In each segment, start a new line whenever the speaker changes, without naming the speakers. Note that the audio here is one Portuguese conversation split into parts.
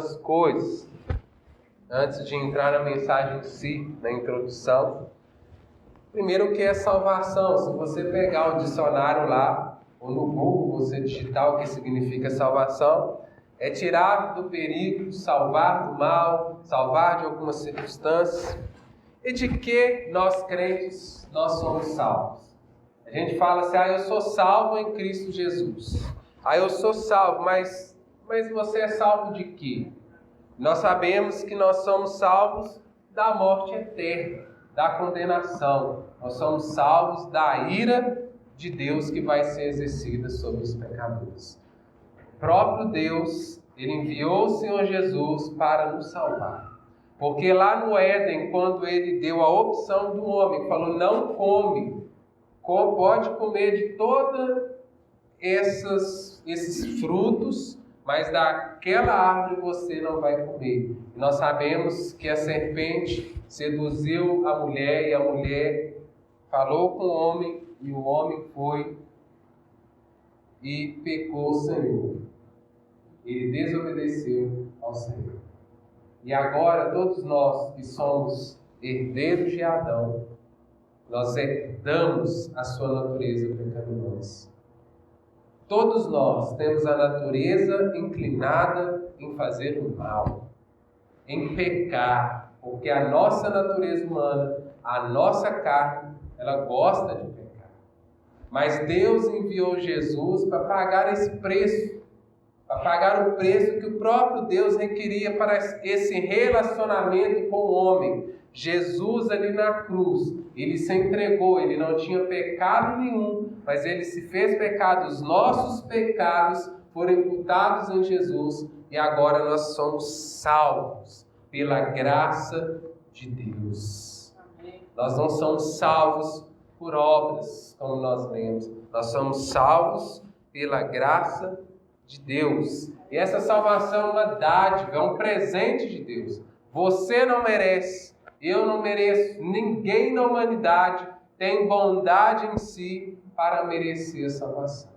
algumas coisas antes de entrar na mensagem em si, na introdução. Primeiro, o que é salvação? Se você pegar o dicionário lá, ou no Google, você digitar o que significa salvação, é tirar do perigo, salvar do mal, salvar de algumas circunstâncias. E de que nós crentes, nós somos salvos? A gente fala assim, eu sou salvo em Cristo Jesus. Eu sou salvo, mas você é salvo de quê? Nós sabemos que nós somos salvos da morte eterna, da condenação. Nós somos salvos da ira de Deus que vai ser exercida sobre os pecadores. O próprio Deus, Ele enviou o Senhor Jesus para nos salvar. Porque lá no Éden, quando Ele deu a opção do homem, falou, não come, pode comer de todos esses frutos, mas daquela árvore você não vai comer. E nós sabemos que a serpente seduziu a mulher, e a mulher falou com o homem, e o homem foi e pecou o Senhor. Ele desobedeceu ao Senhor. E agora todos nós que somos herdeiros de Adão, nós herdamos a sua natureza pecaminosa. Todos nós temos a natureza inclinada em fazer o mal, em pecar, porque a nossa natureza humana, a nossa carne, ela gosta de pecar. Mas Deus enviou Jesus para pagar esse preço, para pagar o preço que o próprio Deus requeria para esse relacionamento com o homem. Jesus ali na cruz, Ele se entregou, Ele não tinha pecado nenhum, mas Ele se fez pecado, os nossos pecados foram imputados em Jesus, e agora nós somos salvos pela graça de Deus. Amém. Nós não somos salvos por obras, como nós lemos, nós somos salvos pela graça de Deus. E essa salvação é uma dádiva, é um presente de Deus. Você não merece, eu não mereço, ninguém na humanidade tem bondade em si para merecer a salvação.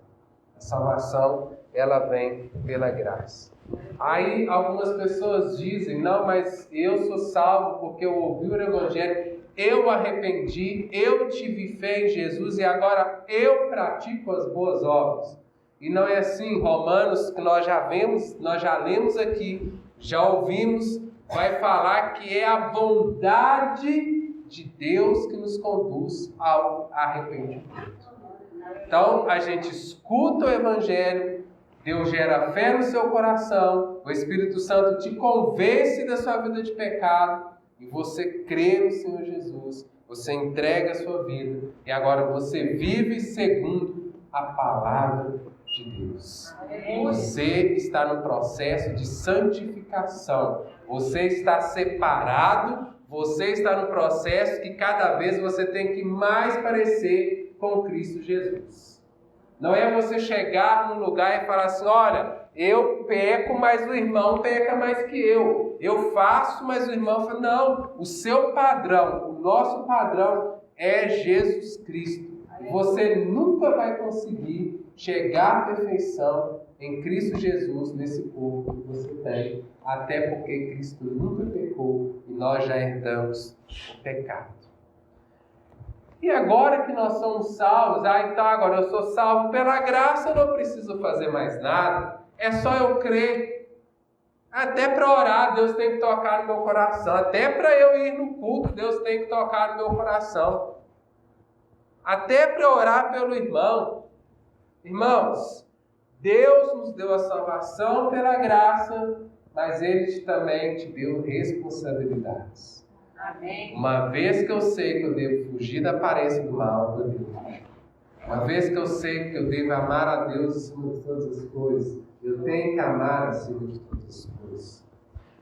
A salvação, ela vem pela graça. Aí algumas pessoas dizem, não, mas eu sou salvo porque eu ouvi o Evangelho, eu arrependi, eu tive fé em Jesus e agora eu pratico as boas obras. E não é assim. Romanos, que nós já lemos aqui, já ouvimos, vai falar que é a bondade de Deus que nos conduz ao arrependimento. Então, a gente escuta o Evangelho, Deus gera fé no seu coração, o Espírito Santo te convence da sua vida de pecado, e você crê no Senhor Jesus, você entrega a sua vida, e agora você vive segundo a palavra de Deus. Você está no processo de santificação, você está separado, você está no processo que cada vez você tem que mais parecer com Cristo Jesus. Não é você chegar num lugar e falar assim, olha, eu peco, mas o irmão peca mais que eu. Eu faço, mas o irmão fala, não, o seu padrão, o nosso padrão é Jesus Cristo. Você nunca vai conseguir chegar à perfeição em Cristo Jesus, nesse corpo que você tem, até porque Cristo nunca pecou e nós já herdamos o pecado. E agora que nós somos salvos, então agora eu sou salvo pela graça, eu não preciso fazer mais nada, é só eu crer. Até para orar, Deus tem que tocar no meu coração. Até para eu ir no culto, Deus tem que tocar no meu coração. Até para orar pelo irmão. Irmãos, Deus nos deu a salvação pela graça, mas Ele também te deu responsabilidades. Amém. Uma vez que eu sei que eu devo fugir da aparência do mal, eu devo fugir. Uma vez que eu sei que eu devo amar a Deus acima de todas as coisas, eu tenho que amar acima de todas as coisas.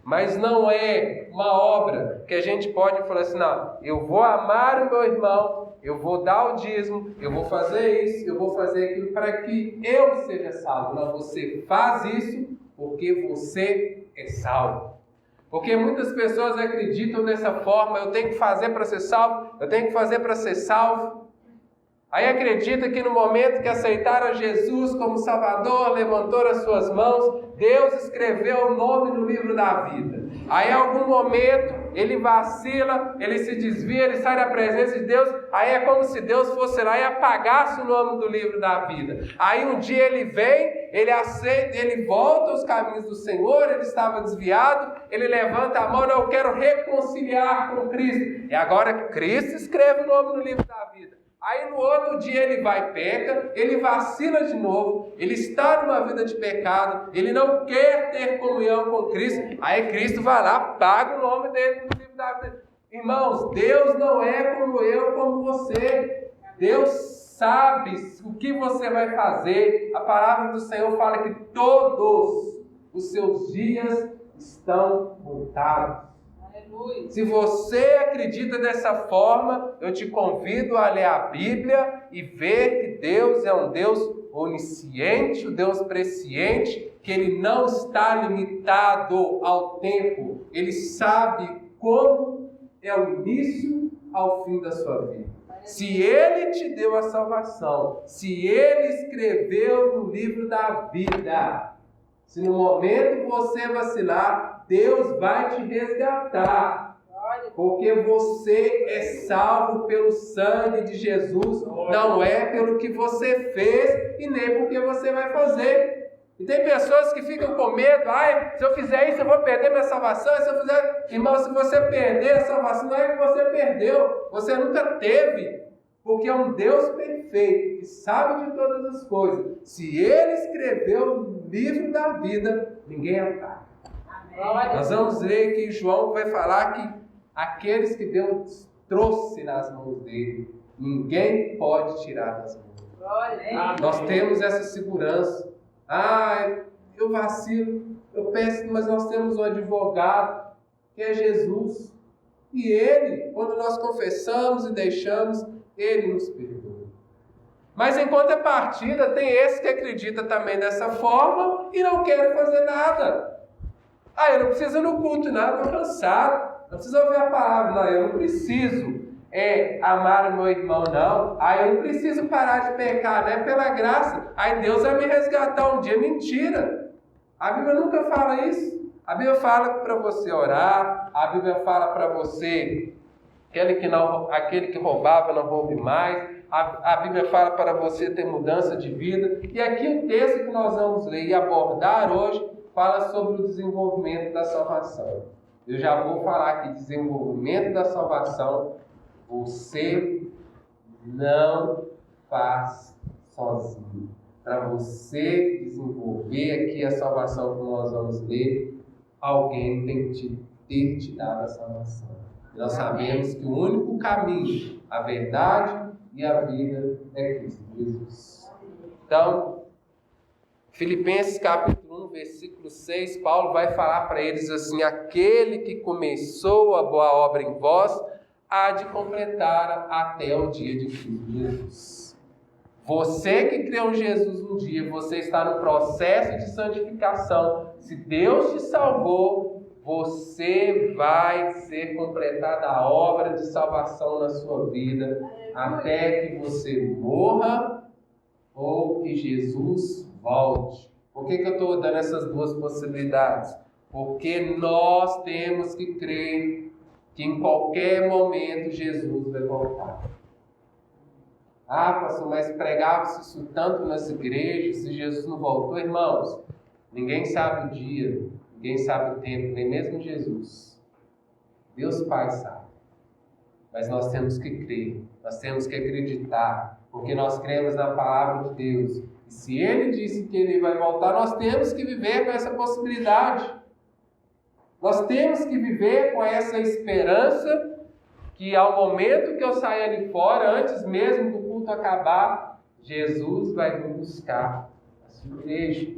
Mas não é uma obra que a gente pode falar assim, não, eu vou amar o meu irmão, eu vou dar o dízimo, eu vou fazer isso, eu vou fazer aquilo para que eu seja salvo. Não, você faz isso porque você é salvo. Porque muitas pessoas acreditam dessa forma, eu tenho que fazer para ser salvo, eu tenho que fazer para ser salvo. Aí acredita que no momento que aceitaram Jesus como Salvador, levantou as suas mãos, Deus escreveu o nome no livro da vida. Aí em algum momento ele vacila, ele se desvia, ele sai da presença de Deus, aí é como se Deus fosse lá e apagasse o nome do livro da vida. Aí um dia ele vem, ele aceita, ele volta aos caminhos do Senhor, ele estava desviado, ele levanta a mão, não, eu quero reconciliar com Cristo. E agora Cristo escreve o nome no livro da vida. Aí no outro dia ele vai e peca, ele vacila de novo, ele está numa vida de pecado, ele não quer ter comunhão com Cristo, aí Cristo vai lá, paga o nome dele no livro da vida. Irmãos, Deus não é como eu, como você. Deus sabe o que você vai fazer. A palavra do Senhor fala que todos os seus dias estão contados. Se você acredita dessa forma, eu te convido a ler a Bíblia e ver que Deus é um Deus onisciente, um Deus presciente, que Ele não está limitado ao tempo. Ele sabe como é o início ao fim da sua vida. Se Ele te deu a salvação, se Ele escreveu no livro da vida, se no momento você vacilar, Deus vai te resgatar, porque você é salvo pelo sangue de Jesus, não é pelo que você fez e nem porque você vai fazer. E tem pessoas que ficam com medo, se eu fizer isso eu vou perder minha salvação, se eu fizer... Irmão, se você perder a salvação, não é que você perdeu, você nunca teve, porque é um Deus perfeito, que sabe de todas as coisas. Se Ele escreveu o livro da vida, ninguém apaga. Nós vamos ler que João vai falar que aqueles que Deus trouxe nas mãos dele, ninguém pode tirar das mãos. Nós temos essa segurança. Eu vacilo, eu peço, mas nós temos um advogado, que é Jesus. E Ele, quando nós confessamos e deixamos, Ele nos perdoa. Mas em contrapartida, tem esse que acredita também dessa forma e não quer fazer nada. Eu não preciso ir no culto, não, estou cansado. Não preciso ouvir a palavra, não, eu não preciso amar o meu irmão, não. Eu não preciso parar de pecar, né? Pela graça. Deus vai me resgatar um dia. Mentira! A Bíblia nunca fala isso. A Bíblia fala para você orar, a Bíblia fala para você, aquele que roubava não roube mais. A Bíblia fala para você ter mudança de vida. E aqui o texto que nós vamos ler e abordar hoje fala sobre o desenvolvimento da salvação. Eu já vou falar aqui, desenvolvimento da salvação, você não faz sozinho. Para você desenvolver aqui a salvação que nós vamos ler, alguém tem que ter te dado a salvação. E nós sabemos que o único caminho, a verdade e a vida é Cristo Jesus. Então, Filipenses capítulo 1, versículo 6, Paulo vai falar para eles assim: aquele que começou a boa obra em vós, há de completar até o dia de Cristo Jesus. Você que creu em Jesus um dia, você está no processo de santificação. Se Deus te salvou, você vai ser completada a obra de salvação na sua vida, até que você morra ou que Jesus volte. Por que eu estou dando essas duas possibilidades? Porque nós temos que crer que em qualquer momento Jesus vai voltar. Pastor, mas pregava-se isso tanto nas igrejas, se Jesus não voltou. Irmãos, ninguém sabe o dia, ninguém sabe o tempo, nem mesmo Jesus. Deus Pai sabe. Mas nós temos que crer, nós temos que acreditar, porque nós cremos na palavra de Deus. E se Ele disse que Ele vai voltar, nós temos que viver com essa possibilidade. Nós temos que viver com essa esperança que ao momento que eu sair ali fora, antes mesmo do culto acabar, Jesus vai me buscar a sua igreja.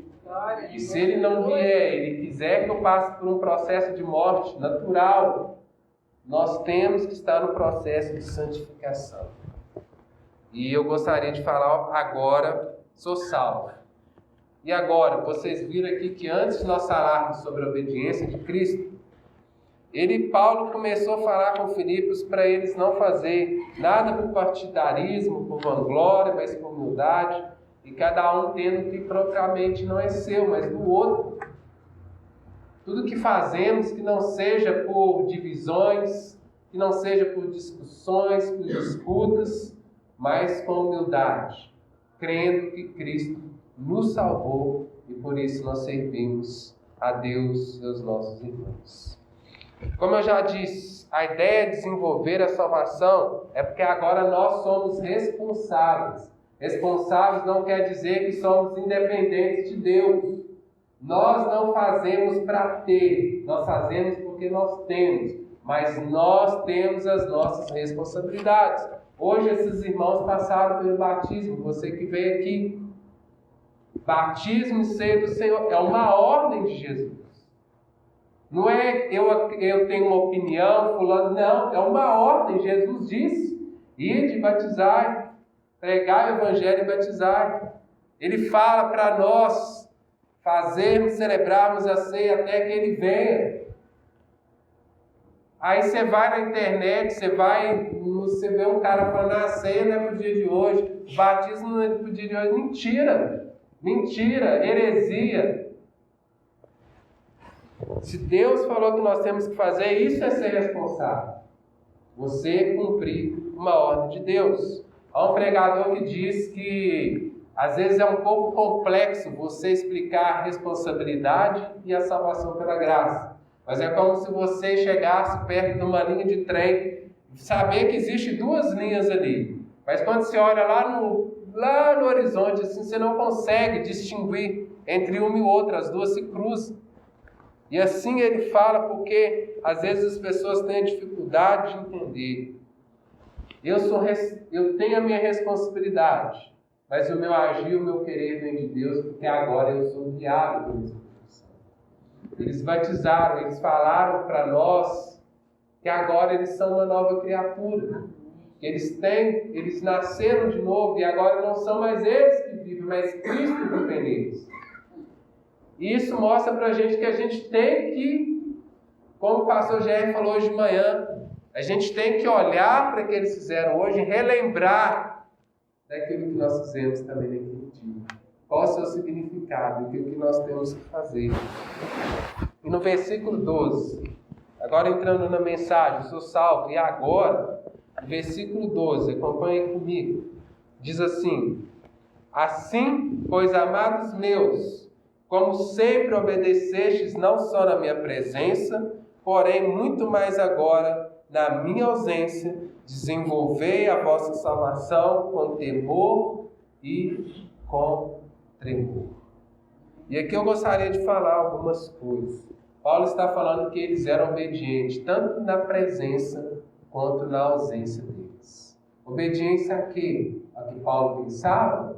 E se Ele não vier, Ele quiser que eu passe por um processo de morte natural, nós temos que estar no processo de santificação. E eu gostaria de falar agora, sou salvo. E agora, vocês viram aqui que antes de nós falarmos sobre a obediência de Cristo, Paulo começou a falar com Filipos para eles não fazer nada por partidarismo, por vanglória, mas por humildade, e cada um tendo que propriamente não é seu, mas do outro. Tudo que fazemos que não seja por divisões, que não seja por discussões, por disputas, mas com humildade, crendo que Cristo nos salvou e por isso nós servimos a Deus e aos nossos irmãos. Como eu já disse, a ideia de desenvolver a salvação é porque agora nós somos responsáveis. Responsáveis não quer dizer que somos independentes de Deus. Nós não fazemos para ter, nós fazemos porque nós temos, mas nós temos as nossas responsabilidades. Hoje esses irmãos passaram pelo batismo, você que veio aqui. Batismo e ceia do Senhor é uma ordem de Jesus. Não é eu tenho uma opinião, fulano, não, é uma ordem. Jesus disse, ide, batizai, pregai o evangelho e batizai. Ele fala para nós fazermos, celebrarmos a ceia até que ele venha. Aí você vai na internet, você vê um cara falando, a ceia não é para o dia de hoje, o batismo não é para o dia de hoje. Mentira! Mentira! Heresia! Se Deus falou que nós temos que fazer, isso é ser responsável. Você cumprir uma ordem de Deus. Há um pregador que diz que às vezes é um pouco complexo você explicar a responsabilidade e a salvação pela graça. Mas é como se você chegasse perto de uma linha de trem, saber que existe duas linhas ali. Mas quando você olha lá no horizonte, assim, você não consegue distinguir entre uma e outra, as duas se cruzam. E assim ele fala porque às vezes as pessoas têm a dificuldade de entender. Eu tenho a minha responsabilidade, mas o meu agir, o meu querer vem de Deus, porque agora eu sou guiado pelo Espírito Santo. Eles batizaram, eles falaram para nós que agora eles são uma nova criatura. Eles nasceram de novo e agora não são mais eles que vivem, mas Cristo vive neles. E isso mostra para a gente que a gente tem que, como o pastor Jair falou hoje de manhã, a gente tem que olhar para o que eles fizeram hoje e relembrar daquilo que nós fizemos também naquele dia. Qual o seu significado, o que nós temos que fazer. E no versículo 12, agora entrando na mensagem, sou salvo, e agora, no versículo 12, acompanhem comigo, diz assim, assim, pois amados meus, como sempre obedecestes não só na minha presença, porém muito mais agora na minha ausência, desenvolvei a vossa salvação com temor e com tremor. E aqui eu gostaria de falar algumas coisas. Paulo está falando que eles eram obedientes, tanto na presença quanto na ausência deles. Obediência a quê? A que Paulo pensava?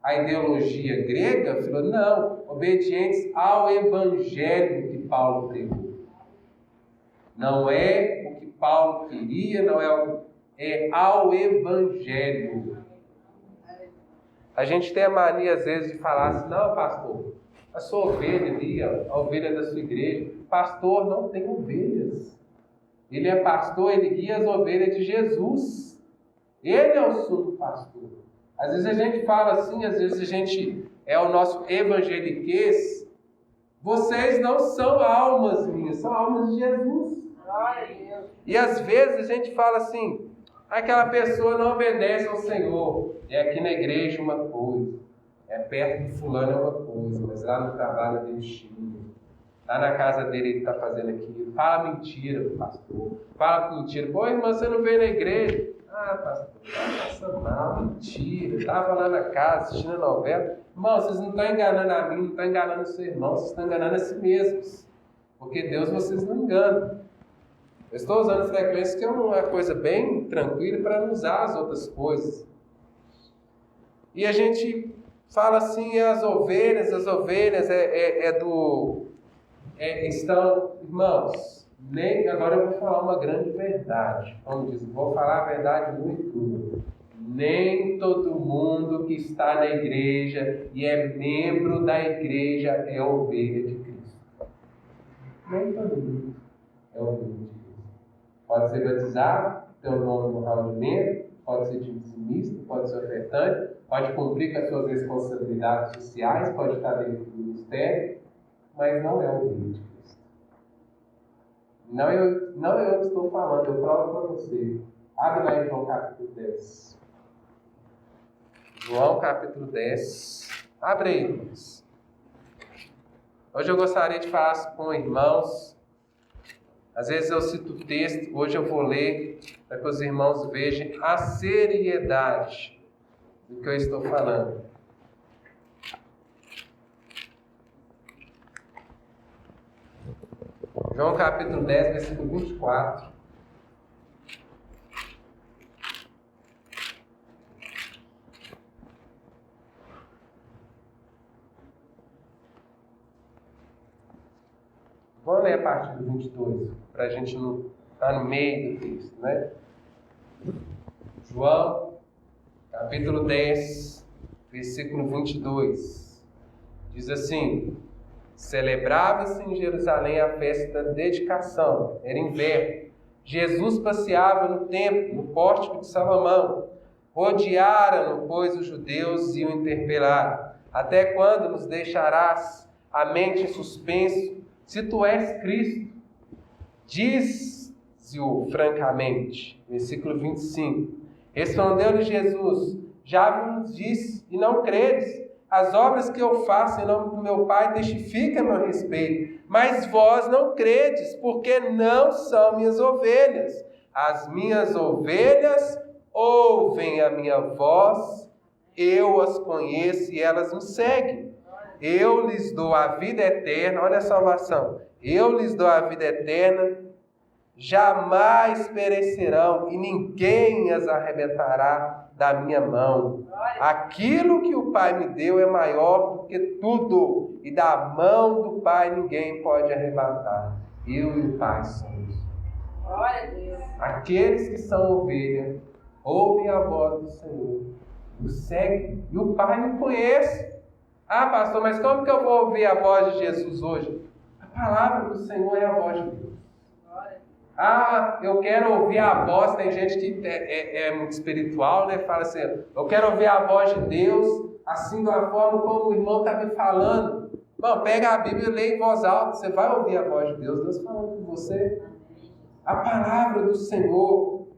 A ideologia grega falou, não, obedientes ao evangelho que Paulo pregou. Não é o que Paulo queria, é ao evangelho. A gente tem a mania às vezes de falar assim, não, pastor, a sua ovelha ali, a ovelha da sua igreja, pastor não tem ovelhas. Ele é pastor, ele guia as ovelhas de Jesus. Ele é o sumo pastor. Às vezes a gente fala assim, às vezes a gente é o nosso evangeliquez. Vocês não são almas minhas, são almas de Jesus. E às vezes a gente fala assim, aquela pessoa não obedece ao Senhor. É aqui na igreja uma coisa, é perto de fulano é uma coisa, mas lá no trabalho dele xinga. Lá na casa dele ele está fazendo aquilo. Fala mentira pro pastor. Fala mentira. Pô, irmã, você não veio na igreja? Ah, pastor, tá passando mal, mentira. Estava lá na casa assistindo a novela. Irmão, vocês não estão enganando a mim, não estão enganando o seu irmão, vocês estão enganando a si mesmos. Porque Deus vocês não enganam. Eu estou usando frequência que é uma coisa bem tranquila para não usar as outras coisas. E a gente fala assim, as ovelhas estão, irmãos, agora eu vou falar uma grande verdade. Como diz, vou falar a verdade muito crua. Nem todo mundo que está na igreja e é membro da igreja é ovelha de Cristo. Nem todo mundo. é o reino de Deus. Pode ser batizado, ter o nome no hall de membro, pode ser dizimista, pode ser ofertante, pode cumprir com as suas responsabilidades sociais, pode estar dentro do ministério, mas não é o reino de Cristo. Não eu que estou falando, eu provo para você. Abre lá em João capítulo 10. João capítulo 10. Abre aí, irmãos. Hoje eu gostaria de falar com irmãos. Às vezes eu cito o texto, hoje eu vou ler para que os irmãos vejam a seriedade do que eu estou falando. João capítulo 10, versículo 24. Vamos ler a partir do 22, para a gente não estar no meio do texto, né? João, capítulo 10, versículo 22. Diz assim: celebrava-se em Jerusalém a festa da dedicação, era inverno. Jesus passeava no templo, no pórtico de Salomão. Rodearam-no, pois, os judeus e o interpelaram. Até quando nos deixarás a mente em suspenso? Se tu és Cristo, dize-o francamente. Versículo 25. Respondeu-lhe Jesus: já vos disse e não credes. As obras que eu faço em nome do meu Pai testificam a meu respeito. Mas vós não credes, porque não são minhas ovelhas. As minhas ovelhas ouvem a minha voz, eu as conheço e elas me seguem. Eu lhes dou a vida eterna, olha a salvação. Eu lhes dou a vida eterna, jamais perecerão e ninguém as arrebatará da minha mão. Aquilo que o Pai me deu é maior do que tudo, e da mão do Pai ninguém pode arrebatar. Eu e o Pai somos.
Glória a Deus.
Aqueles que são ovelha ouvem a voz do Senhor, o seguem, e o Pai me conhece. Ah, pastor, mas como que eu vou ouvir a voz de Jesus hoje? A palavra do Senhor é a voz de Deus. Ah, eu quero ouvir a voz. Tem gente que é muito espiritual, né? Fala assim: eu quero ouvir a voz de Deus, assim da forma como o irmão está me falando. Bom, pega a Bíblia e lê em voz alta. Você vai ouvir a voz de Deus, Deus falando com você. A palavra do Senhor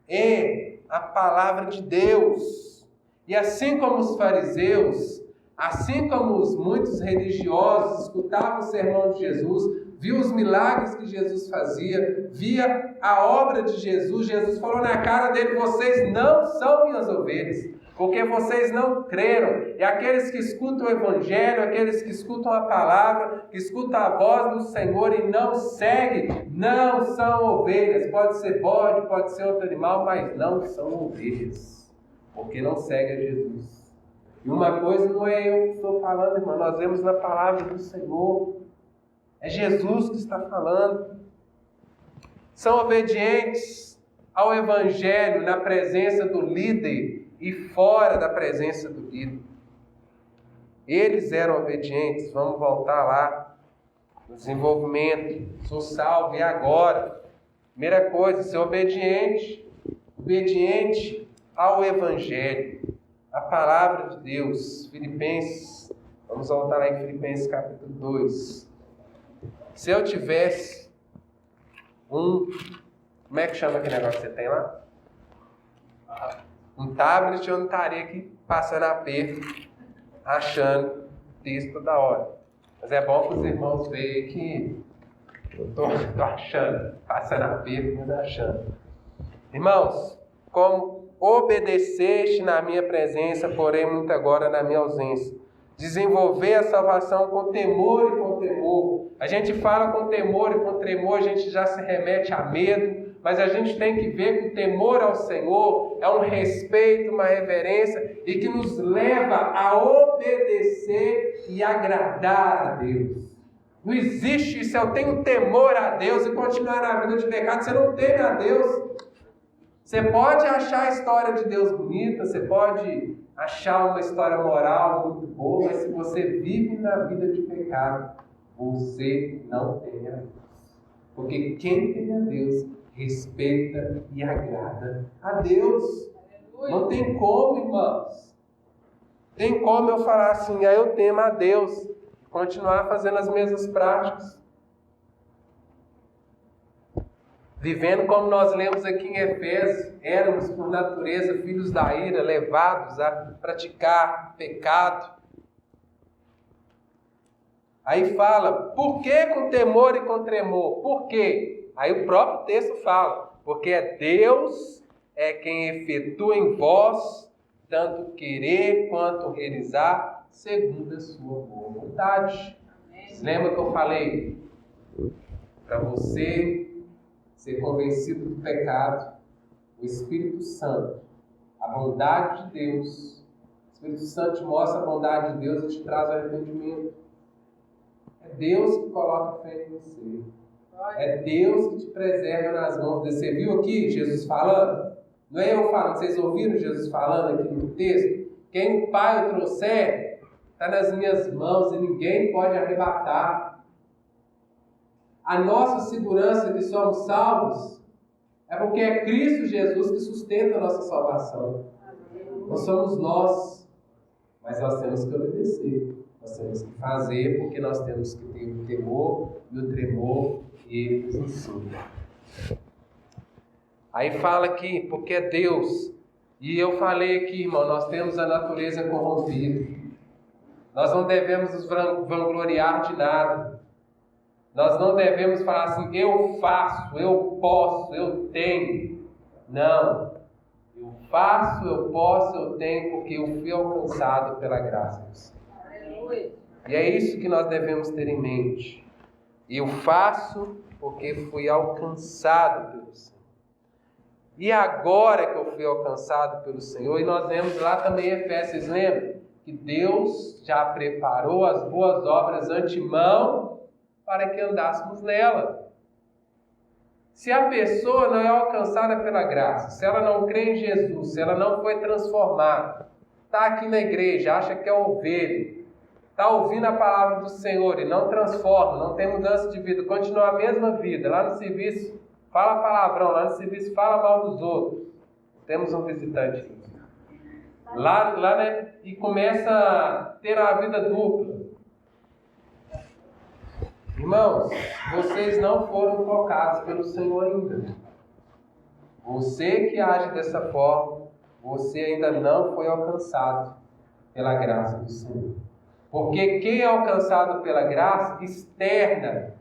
é a palavra de Deus. E assim como os fariseus, assim como os muitos religiosos escutavam o sermão de Jesus, viu os milagres que Jesus fazia, via a obra de Jesus, Jesus falou na cara dele: vocês não são minhas ovelhas, porque vocês não creram. E aqueles que escutam o Evangelho, aqueles que escutam a palavra, que escutam a voz do Senhor e não seguem, não são ovelhas. Pode ser bode, pode ser outro animal, mas não são ovelhas, porque não seguem a Jesus. E uma coisa não é eu que estou falando, irmão, nós vemos na palavra do Senhor. É Jesus que está falando. São obedientes ao Evangelho na presença do líder e fora da presença do líder. Eles eram obedientes. Vamos voltar lá no desenvolvimento. Sou salvo e agora? Primeira coisa, ser obediente. Obediente ao Evangelho. A palavra de Deus. Filipenses. Vamos voltar lá em Filipenses capítulo 2. Se eu tivesse como é que chama aquele negócio que você tem lá? Um tablet, eu não estaria aqui passando aperto, achando texto toda hora. Mas é bom que os irmãos vejam que eu estou achando, passando aperto, mas achando. Irmãos, como obedeceste na minha presença, porém muito agora na minha ausência. Desenvolver a salvação com temor e com temor. A gente fala com temor e com tremor, a gente já se remete a medo, mas a gente tem que ver que o temor ao Senhor é um respeito, uma reverência e que nos leva a obedecer e agradar a Deus. Não existe isso, eu tenho temor a Deus e continuar na vida de pecado, você não teme a Deus. Você pode achar a história de Deus bonita, você pode achar uma história moral muito boa, mas se você vive na vida de pecado, você não tem a Deus. Porque quem teme a Deus respeita e agrada a Deus. Não tem como, irmãos. Tem como eu falar assim, eu temo a Deus, continuar fazendo as mesmas práticas. Vivendo como nós lemos aqui em Efésios, éramos por natureza filhos da ira, levados a praticar pecado. Aí fala, por que com temor e com tremor? Por quê? Aí o próprio texto fala, porque Deus é quem efetua em vós tanto querer quanto realizar segundo a sua boa vontade. Lembra que eu falei? Para você ser convencido do pecado, o Espírito Santo, a bondade de Deus, o Espírito Santo te mostra a bondade de Deus e te traz o arrependimento. É Deus que coloca fé em você. É Deus que te preserva nas mãos dele. Você viu aqui Jesus falando? Não é eu falando, vocês ouviram Jesus falando aqui no texto? Quem o Pai o trouxer, está nas minhas mãos e ninguém pode arrebatar. A nossa segurança que somos salvos é porque é Cristo Jesus que sustenta a nossa salvação. Não somos nós, mas nós temos que obedecer. Nós temos que fazer porque nós temos que ter o temor e o tremor e Ele nos ensina. Aí fala aqui, porque é Deus. E eu falei aqui, irmão, nós temos a natureza corrompida. Nós não devemos nos vangloriar de nada. Nós não devemos falar assim, eu faço, eu posso, eu tenho. Não. Eu faço, eu posso, eu tenho, porque eu fui alcançado pela graça do Senhor. E é isso que nós devemos ter em mente. Eu faço porque fui alcançado pelo Senhor. E agora que eu fui alcançado pelo Senhor, e nós vemos lá também em Efésios, lembra? Que Deus já preparou as boas obras antemão para que andássemos nela. Se a pessoa não é alcançada pela graça, se ela não crê em Jesus, se ela não foi transformada, está aqui na igreja, acha que é ovelha, está ouvindo a palavra do Senhor e não transforma, não tem mudança de vida, continua a mesma vida, lá no serviço fala palavrão, lá no serviço fala mal dos outros. Temos um visitante lá né, e começa a ter uma vida dupla. Irmãos, vocês não foram tocados pelo Senhor ainda. Você que age dessa forma, você ainda não foi alcançado pela graça do Senhor. Porque quem é alcançado pela graça externa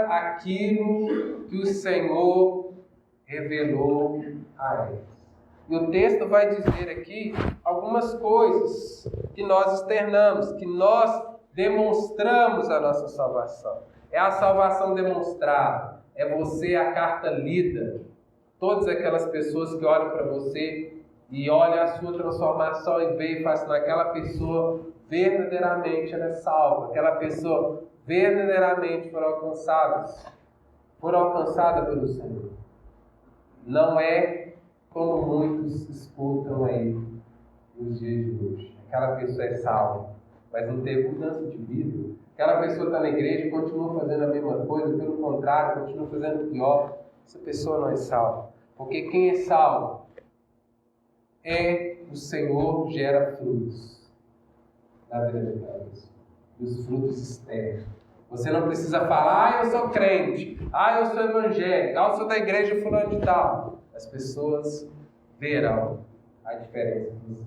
aquilo que o Senhor revelou a eles. E o texto vai dizer aqui algumas coisas que nós externamos, que nós demonstramos a nossa salvação. É a salvação demonstrada, é você a carta lida. Todas aquelas pessoas que olham para você e olham a sua transformação e veem e falam assim, aquela pessoa verdadeiramente ela é salva, aquela pessoa verdadeiramente foram alcançadas pelo Senhor. Não é como muitos escutam aí nos dias de hoje. Aquela pessoa é salva, mas não teve mudança de vida. Aquela pessoa está na igreja e continua fazendo a mesma coisa, pelo contrário, continua fazendo pior. Essa pessoa não é salva. Porque quem é salvo é o Senhor gera frutos na vida daquela pessoa. E os frutos externos. Você não precisa falar, eu sou crente, eu sou evangélico, eu sou da igreja fulano de tal. As pessoas verão a diferença de você.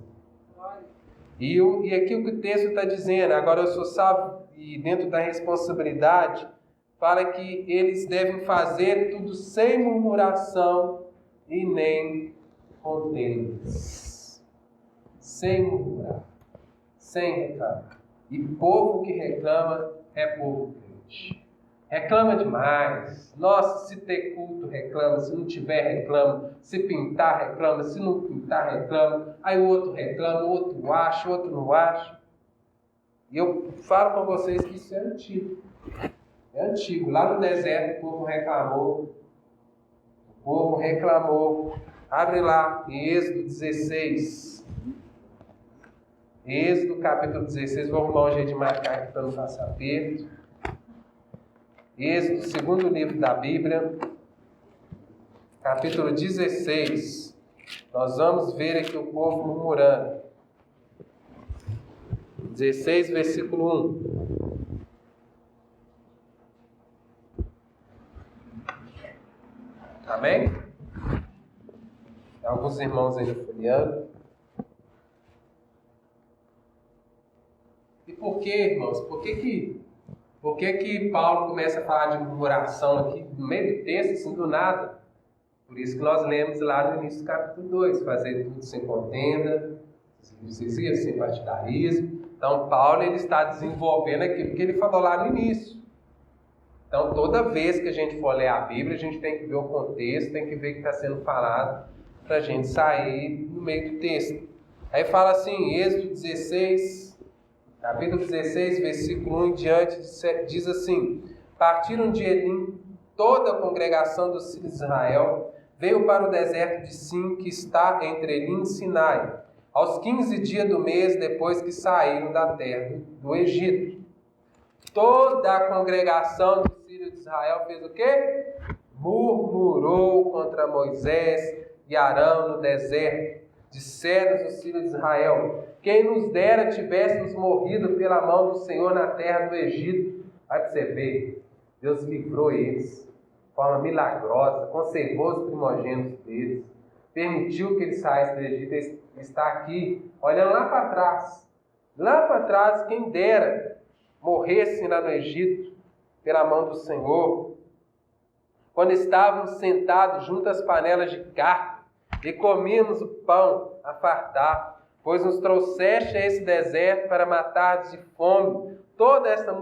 E aqui o que o texto está dizendo, agora eu sou salvo, e dentro da responsabilidade, fala que eles devem fazer tudo sem murmuração e nem contendas. Sem murmurar, sem reclamar. E povo que reclama é povo crente. Reclama demais. Nossa, se ter culto, reclama. Se não tiver, reclama. Se pintar, reclama. Se não pintar, reclama. Aí o outro reclama, o outro acha, o outro não acha. E eu falo com vocês que isso é antigo. É antigo. Lá no deserto o povo reclamou. O povo reclamou. Abre lá em Êxodo 16. Êxodo capítulo 16. Vou arrumar um jeito de marcar aqui para não passar perto. Êxodo, segundo livro da Bíblia, capítulo 16. Nós vamos ver aqui o povo murmurando. 16, versículo 1. Amém? Tem alguns irmãos ainda folheando. E por que, irmãos? Por que Paulo começa a falar de murmuração aqui no meio do texto, assim, do nada? Por isso que nós lemos lá no início do capítulo 2, fazer tudo sem contenda, sem partidarismo. Então, Paulo ele está desenvolvendo aquilo que ele falou lá no início. Então, toda vez que a gente for ler a Bíblia, a gente tem que ver o contexto, tem que ver o que está sendo falado, para a gente sair no meio do texto. Aí fala assim, Êxodo 16, capítulo 16, versículo 1 em diante, diz assim: partiram de Elim toda a congregação dos filhos de Israel, veio para o deserto de Sim, que está entre Elim e Sinai, aos 15 dias do mês depois que saíram da terra do Egito. Toda a congregação dos filhos de Israel fez o quê? Murmurou contra Moisés e Arão no deserto. Disseram os filhos de Israel: quem nos dera tivéssemos morrido pela mão do Senhor na terra do Egito. Vai para você ver, Deus livrou eles de forma milagrosa, conservou os primogênitos deles, permitiu que eles saíssem do Egito. Ele está aqui, olhando lá para trás. Lá para trás, quem dera morressem lá no Egito pela mão do Senhor. Quando estávamos sentados junto às panelas de carne e comíamos o pão a fartar, pois nos trouxeste a esse deserto para matar de fome toda esta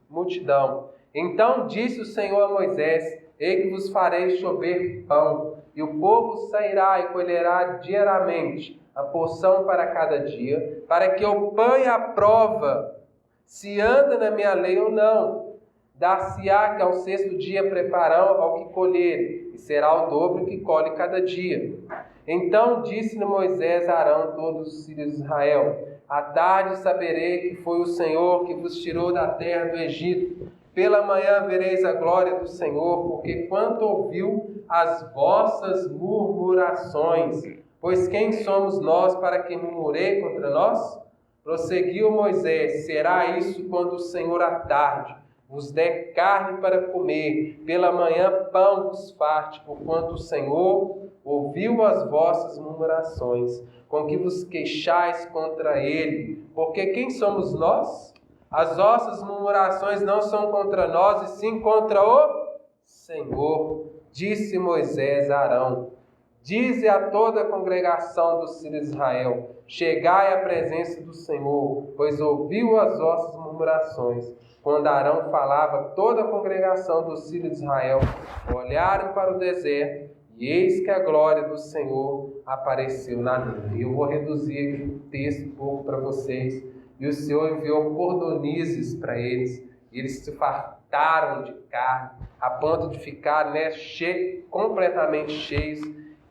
multidão. Então disse o Senhor a Moisés: eis que vos farei chover pão, e o povo sairá e colherá diariamente a porção para cada dia, para que eu ponha à prova se anda na minha lei ou não. Dar-se-á que ao sexto dia prepararão ao que colher, e será o dobro que colhe cada dia. Então disse-lhe Moisés a Arão todos os filhos de Israel: à tarde saberei que foi o Senhor que vos tirou da terra do Egito. Pela manhã vereis a glória do Senhor, porque quanto ouviu as vossas murmurações. Pois quem somos nós para que murmurei contra nós? Prosseguiu Moisés: será isso quando o Senhor à tarde vos der carne para comer, pela manhã pão vos farte, porquanto o Senhor ouviu as vossas murmurações, com que vos queixais contra ele. Porque quem somos nós? As vossas murmurações não são contra nós, e sim contra o Senhor. Disse Moisés a Arão: dize a toda a congregação dos filhos de Israel: chegai à presença do Senhor, pois ouviu as vossas murmurações. Quando Arão falava, toda a congregação dos filhos de Israel olharam para o deserto, e eis que a glória do Senhor apareceu na nuvem. Eu vou reduzir aqui o texto um pouco para vocês. E o Senhor enviou cordonizes para eles, e eles se fartaram de carne, a ponto de ficar completamente cheios,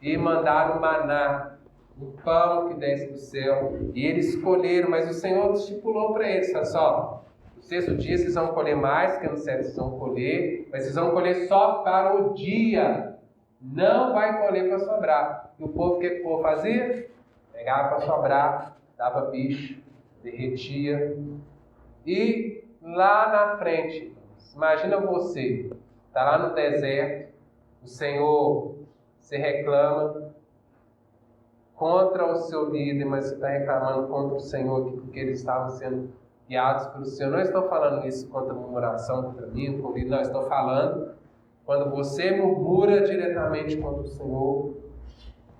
e mandaram maná, o pão que desce do céu, e eles colheram, mas o Senhor estipulou para eles: olha só, no sexto dia vocês vão colher mais, que no sétimo vocês vão colher, mas vocês vão colher só para o dia, não vai colher para sobrar. E o povo, o que o povo fazia? Pegava para sobrar, dava bicho, derretia. E lá na frente, imagina você, está lá no deserto, o Senhor se reclama contra o seu líder, mas você está reclamando contra o Senhor aqui, porque eles estavam sendo guiados pelo Senhor. Não estou falando isso contra murmuração contra mim, contra ele, não, estou falando quando você murmura diretamente contra o Senhor.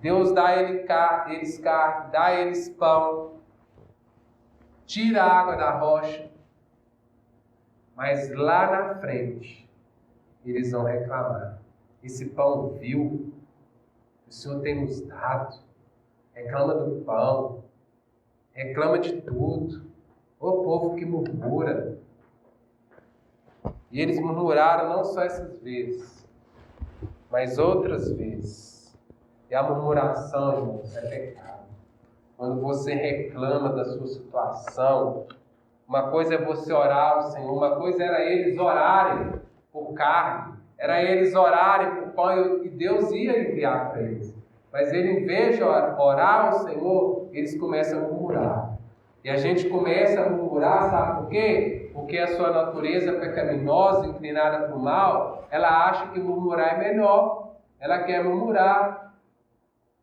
Deus dá eles carne, dá eles pão, tira a água da rocha, mas lá na frente eles vão reclamar: esse pão vil, o Senhor tem nos dado. Reclama do pão, reclama de tudo. O povo que murmura. E eles murmuraram não só essas vezes, mas outras vezes. E a murmuração, irmãos, é pecado. Quando você reclama da sua situação, uma coisa é você orar ao Senhor, uma coisa era eles orarem por carne, era eles orarem por pão e Deus ia enviar para eles. Mas ele, em vez de orar ao Senhor, eles começam a murmurar. E a gente começa a murmurar, sabe por quê? Porque a sua natureza pecaminosa, inclinada para o mal, ela acha que murmurar é melhor. Ela quer murmurar.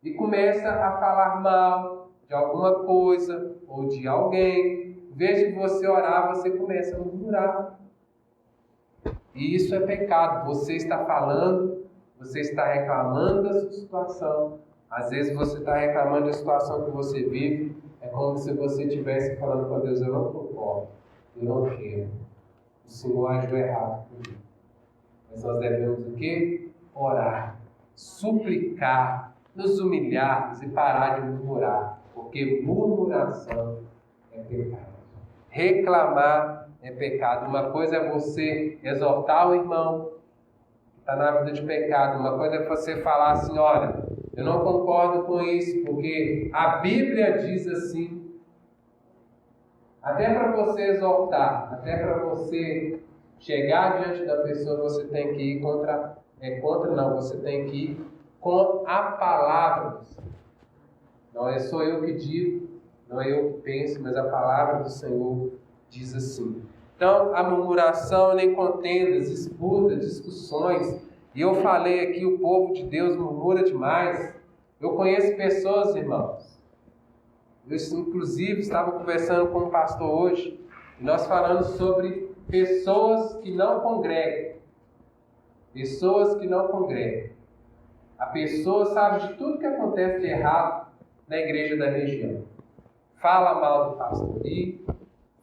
E começa a falar mal de alguma coisa ou de alguém. Em vez de você orar, você começa a murmurar. E isso é pecado. Você está falando, você está reclamando da sua situação. Às vezes você está reclamando da situação que você vive. É como se você estivesse falando com Deus: eu não concordo, eu não quero. O Senhor agiu errado comigo. Mas nós devemos o quê? Orar, suplicar, nos humilharmos e parar de murmurar. Porque murmuração é pecado. Reclamar é pecado. Uma coisa é você exortar o irmão que está na vida de pecado. Uma coisa é você falar assim: olha, eu não concordo com isso, porque a Bíblia diz assim. Até para você exortar, até para você chegar diante da pessoa, você tem que ir você tem que ir com a palavra. Não é só eu que digo, não é eu que penso, mas a palavra do Senhor diz assim. Então, a murmuração, nem contendas, disputas, discussões. E eu falei aqui, o povo de Deus murmura demais. Eu conheço pessoas, irmãos. Eu, inclusive, estava conversando com um pastor hoje, e nós falamos sobre pessoas que não congregam. Pessoas que não congregam. A pessoa sabe de tudo que acontece de errado na igreja da região. Fala mal do pastor ali,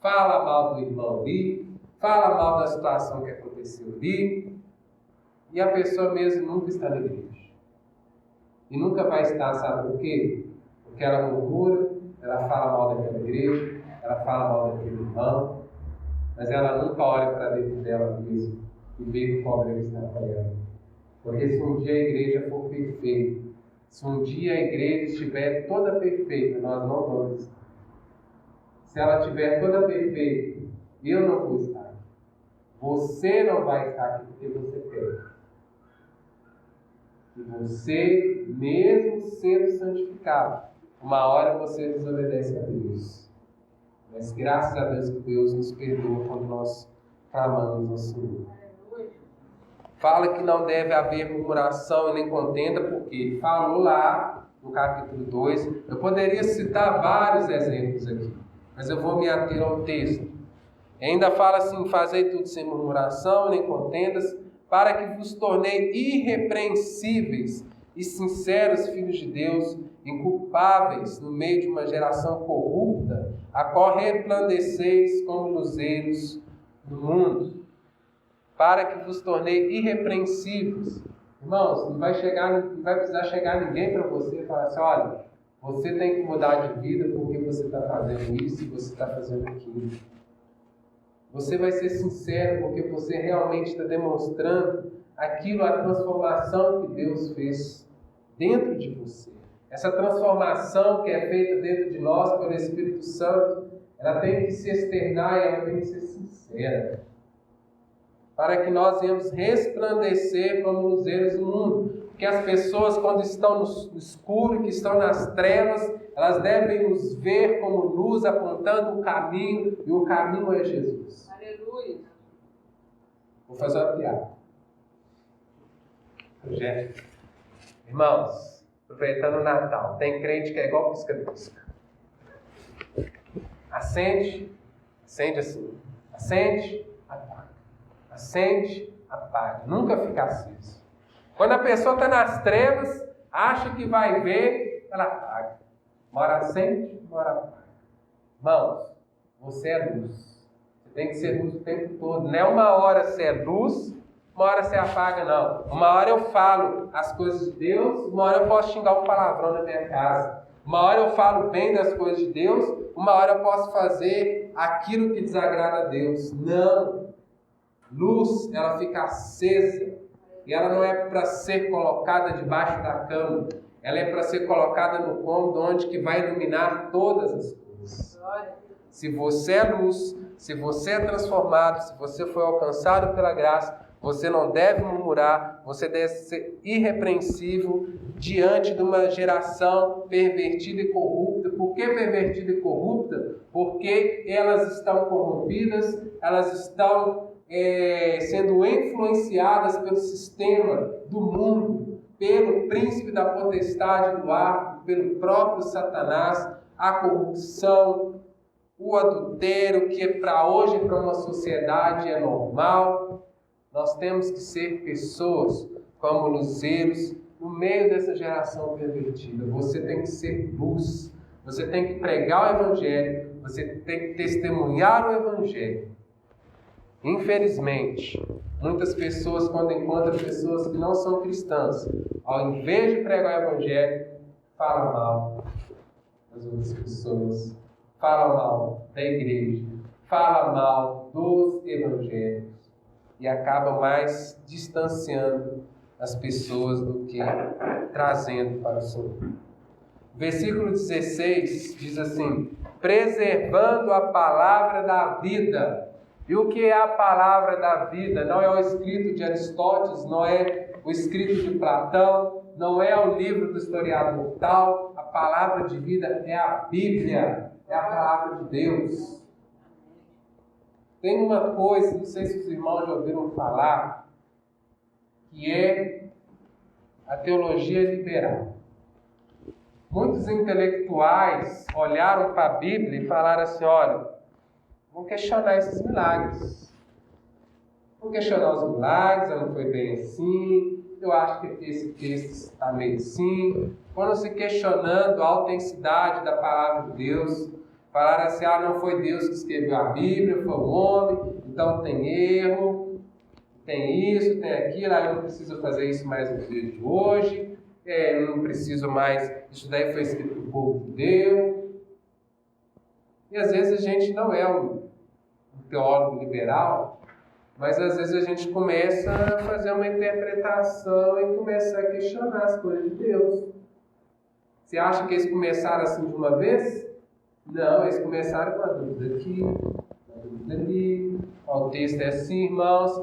fala mal do irmão ali, fala mal da situação que aconteceu ali, e a pessoa mesmo nunca está na igreja. E nunca vai estar, sabe por quê? Porque ela murmura, ela fala mal daquela igreja, ela fala mal daquele irmão, mas ela nunca olha para dentro dela mesmo e vê que o problema está com ela. Porque se um dia a igreja for perfeita, se um dia a igreja estiver toda perfeita, nós não vamos estar. Se ela estiver toda perfeita, eu não vou estar. Você não vai estar aqui porque você quer. E você, mesmo sendo santificado, uma hora você desobedece a Deus. Mas graças a Deus que Deus nos perdoa quando nós clamamos ao Senhor. Fala que não deve haver murmuração e nem contenda, porque ele falou lá no capítulo 2. Eu poderia citar vários exemplos aqui, mas eu vou me ater ao texto. E ainda fala assim: fazei tudo sem murmuração nem contendas, para que vos tornei irrepreensíveis e sinceros filhos de Deus, inculpáveis no meio de uma geração corrupta, a qual resplandeceis como luzeiros do mundo. Para que vos tornei irrepreensíveis. Irmãos, não vai precisar chegar ninguém para você e falar assim: olha, você tem que mudar de vida porque você está fazendo isso e você está fazendo aquilo. Você vai ser sincero porque você realmente está demonstrando aquilo, a transformação que Deus fez dentro de você. Essa transformação que é feita dentro de nós pelo Espírito Santo, ela tem que se externar e ela tem que ser sincera. Para que nós venhamos resplandecer como luzeiros do mundo. Porque as pessoas, quando estão no escuro, que estão nas trevas, elas devem nos ver como luz, apontando o caminho, e o caminho é Jesus.
Aleluia.
Vou fazer uma piada. Irmãos, aproveitando o Natal, tem crente que é igual pisca-pisca. Acende assim. Acende, apaga. Acende, apaga. Nunca fica aceso. Quando a pessoa está nas trevas, acha que vai ver, ela apaga. Uma hora acende, uma hora apaga. Irmãos, você é luz. Você tem que ser luz o tempo todo. Não é uma hora você é luz, uma hora você apaga, não. Uma hora eu falo as coisas de Deus, uma hora eu posso xingar um palavrão na minha casa. Uma hora eu falo bem das coisas de Deus, uma hora eu posso fazer aquilo que desagrada a Deus. Não. Luz, ela fica acesa. E ela não é para ser colocada debaixo da cama. Ela é para ser colocada no cômodo onde que vai iluminar todas as coisas. Se você é luz, se você é transformado, se você foi alcançado pela graça, Você não deve murmurar, você deve ser irrepreensível diante de uma geração pervertida e corrupta. Por que pervertida e corrupta? Porque elas estão corrompidas, elas estão sendo influenciadas pelo sistema do mundo, pelo príncipe da potestade do ar, pelo próprio Satanás, a corrupção, o adultério, que para hoje, para uma sociedade, é normal. Nós temos que ser pessoas como luzeiros no meio dessa geração pervertida. Você tem que ser luz, você tem que pregar o Evangelho, você tem que testemunhar o Evangelho. Infelizmente, muitas pessoas, quando encontram pessoas que não são cristãs, ao invés de pregar o Evangelho, falam mal das outras pessoas, falam mal da igreja, falam mal dos evangelhos e acabam mais distanciando as pessoas do que trazendo para o Senhor. Versículo 16 diz assim: preservando a palavra da vida. E o que é a palavra da vida? Não é o escrito de Aristóteles, não é o escrito de Platão, não é o livro do historiador tal. A palavra de vida é a Bíblia, é a palavra de Deus. Tem uma coisa, não sei se os irmãos já ouviram falar, que é a teologia liberal. Muitos intelectuais olharam para a Bíblia e falaram assim: olha, vamos questionar esses milagres. Vamos questionar os milagres, não foi bem assim, eu acho que esse texto está meio assim. Foram se questionando a autenticidade da palavra de Deus. Falaram assim: não foi Deus que escreveu a Bíblia, foi o homem, então tem erro, tem isso, tem aquilo, eu não preciso fazer isso mais no dia de hoje, eu não preciso mais, isso daí foi escrito para o povo judeu. E às vezes a gente não é um teólogo liberal, mas às vezes a gente começa a fazer uma interpretação e começa a questionar as coisas de Deus. Você acha que eles começaram assim de uma vez? Não, eles começaram com a dúvida aqui, a dúvida ali. O texto é assim, irmãos,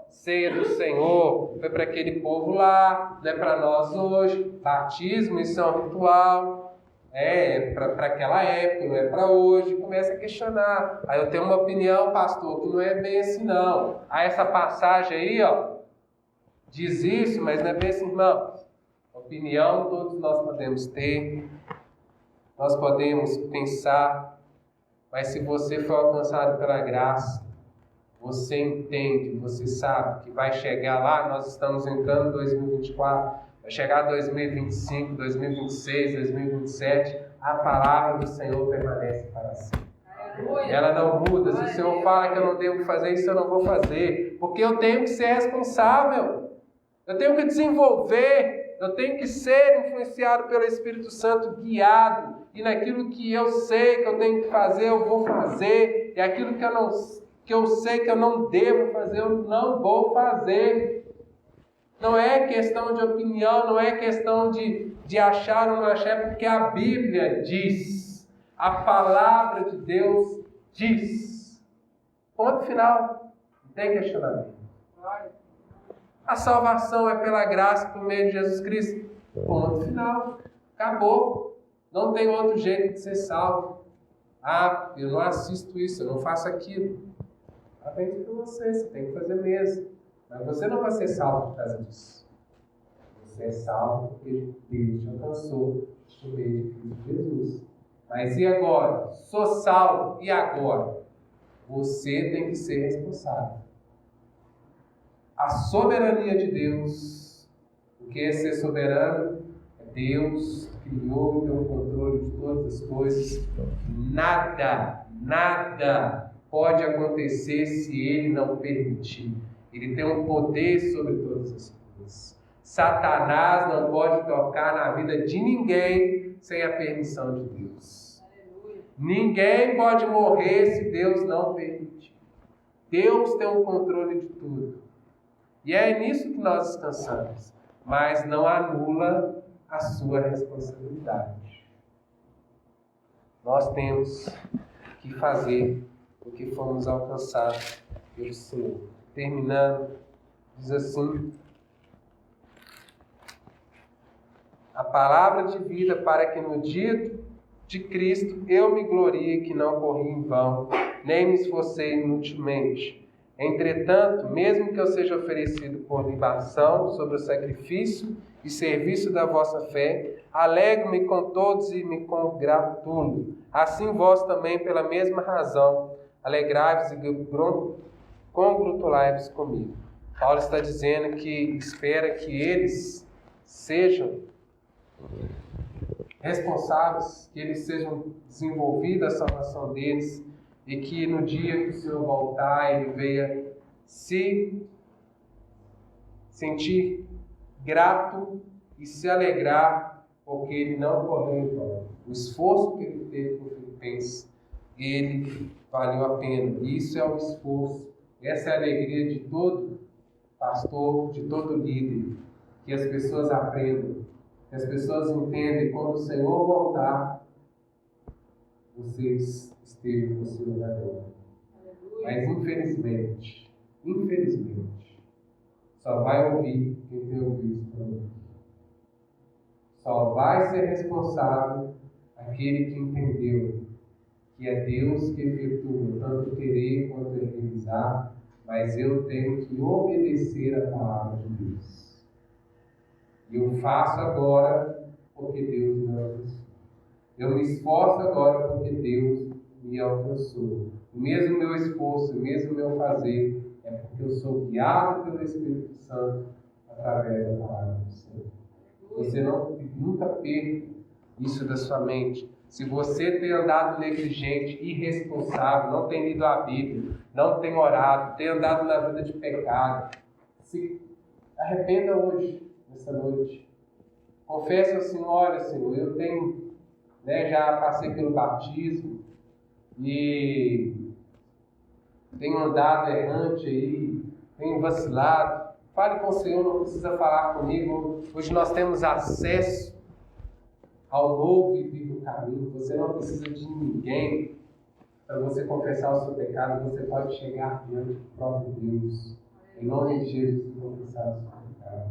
ceia do Senhor, foi para aquele povo lá, não é para nós hoje. Batismo, isso é um ritual, é para aquela época, não é para hoje. Começa a questionar. Aí eu tenho uma opinião, pastor, que não é bem assim não. Essa passagem aí, diz isso, mas não é bem assim, irmãos. Opinião todos nós podemos ter, nós podemos pensar, mas se você for alcançado pela graça, você entende, você sabe que vai chegar lá. Nós estamos entrando em 2024, vai chegar 2025, 2026, 2027, a palavra do Senhor permanece para sempre. Ela não muda. Se o Senhor fala que eu não devo fazer isso, eu não vou fazer, porque eu tenho que ser responsável, eu tenho que desenvolver, eu tenho que ser influenciado pelo Espírito Santo, guiado, e naquilo que eu sei que eu tenho que fazer, eu vou fazer, e aquilo que eu sei que eu não devo fazer, eu não vou fazer. Não é questão de opinião, não é questão de achar ou não achar, porque a Bíblia diz, a palavra de Deus diz. Ponto final. Não tem questionamento. A salvação é pela graça por meio de Jesus Cristo. Ponto final. Acabou. Não tem outro jeito de ser salvo. Eu não assisto isso, eu não faço aquilo. Aprende por você tem que fazer mesmo. Mas você não vai ser salvo por causa disso. Você é salvo porque Deus te alcançou por meio de Cristo Jesus. Mas e agora? Sou salvo, e agora? Você tem que ser responsável. A soberania de Deus, o que é ser soberano? É Deus criou e tem o controle de todas as coisas. Nada pode acontecer se Ele não permitir. Ele tem um poder sobre todas as coisas. Satanás não pode tocar na vida de ninguém sem a permissão de Deus. Aleluia. Ninguém pode morrer se Deus não permitir. Deus tem o controle de tudo. E é nisso que nós descansamos. Mas não anula a sua responsabilidade. Nós temos que fazer o que fomos alcançados pelo Senhor. Terminando, Diz assim: a palavra de vida para que no dia de Cristo eu me glorie que não corri em vão, nem me esforcei inutilmente. Entretanto, mesmo que eu seja oferecido por libação sobre o sacrifício e serviço da vossa fé, alegro-me com todos e me congratulo. Assim vós também, pela mesma razão, alegrai-vos e congratulai-vos comigo. Paulo está dizendo que espera que eles sejam responsáveis, que eles sejam desenvolvida a salvação deles e que no dia que o Senhor voltar, ele venha se sentir grato e se alegrar porque ele não correu em vão. O esforço que ele teve com Filipenses, ele valeu a pena. Isso é o esforço, essa é a alegria de todo pastor, de todo líder, que as pessoas aprendam, que as pessoas entendem, quando o Senhor voltar, vocês estejam com o Senhor na glória. Mas infelizmente, só vai ouvir quem tem ouvidos para ouvir. Só vai ser responsável aquele que entendeu que é Deus que efetua tanto querer quanto realizar, mas eu tenho que obedecer a palavra de Deus. E eu faço agora porque Deus me alcançou. Eu me esforço agora porque Deus me alcançou. O mesmo meu esforço, o mesmo meu fazer, é porque eu sou guiado pelo Espírito Santo através da palavra do Senhor. Você nunca perca isso da sua mente. Se você tem andado negligente, irresponsável, não tem lido a Bíblia, não tem orado, tem andado na vida de pecado, se arrependa hoje, nessa noite. Confesse ao Senhor: olha, Senhor, eu tenho, já passei pelo batismo e tenho andado errante aí, tenho vacilado. Fale com o Senhor, não precisa falar comigo. Hoje nós temos acesso ao novo e vivo caminho. Você não precisa de ninguém para você confessar o seu pecado. Você pode chegar diante do próprio Deus, em nome de Jesus, e confessar o seu pecado.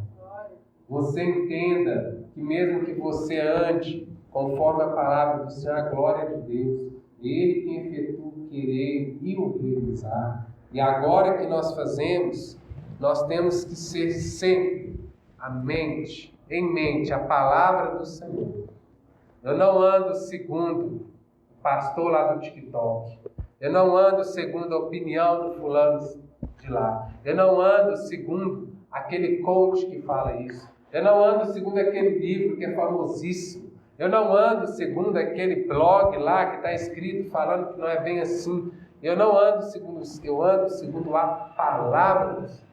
Você entenda que mesmo que você ande conforme a palavra do Senhor, a glória de Deus, Ele quem efetua o querer e o realizar. E agora que nós fazemos, nós temos que ser sempre em mente, a palavra do Senhor. Eu não ando segundo o pastor lá do TikTok. Eu não ando segundo a opinião do fulano de lá. Eu não ando segundo aquele coach que fala isso. Eu não ando segundo aquele livro que é famosíssimo. Eu não ando segundo aquele blog lá que está escrito falando que não é bem assim. Eu ando segundo a palavra do Senhor.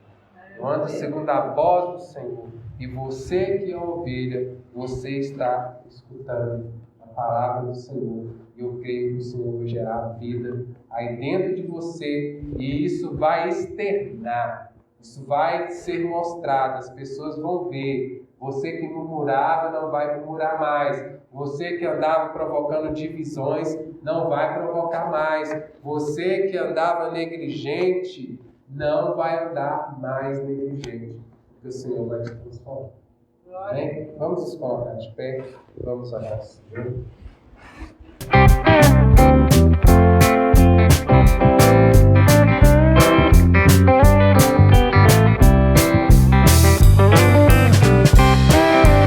Eu ando segundo a voz do Senhor. E você que é ovelha, você está escutando a palavra do Senhor. Eu creio que o Senhor vai gerar vida aí dentro de você. E isso vai externar. Isso vai ser mostrado. As pessoas vão ver. Você que murmurava não vai murmurar mais. Você que andava provocando divisões não vai provocar mais. Você que andava negligente não vai andar mais negligente. Porque o Senhor vai te transformar. Amém? Vamos nos colocar de pé. Vamos orar ao Senhor.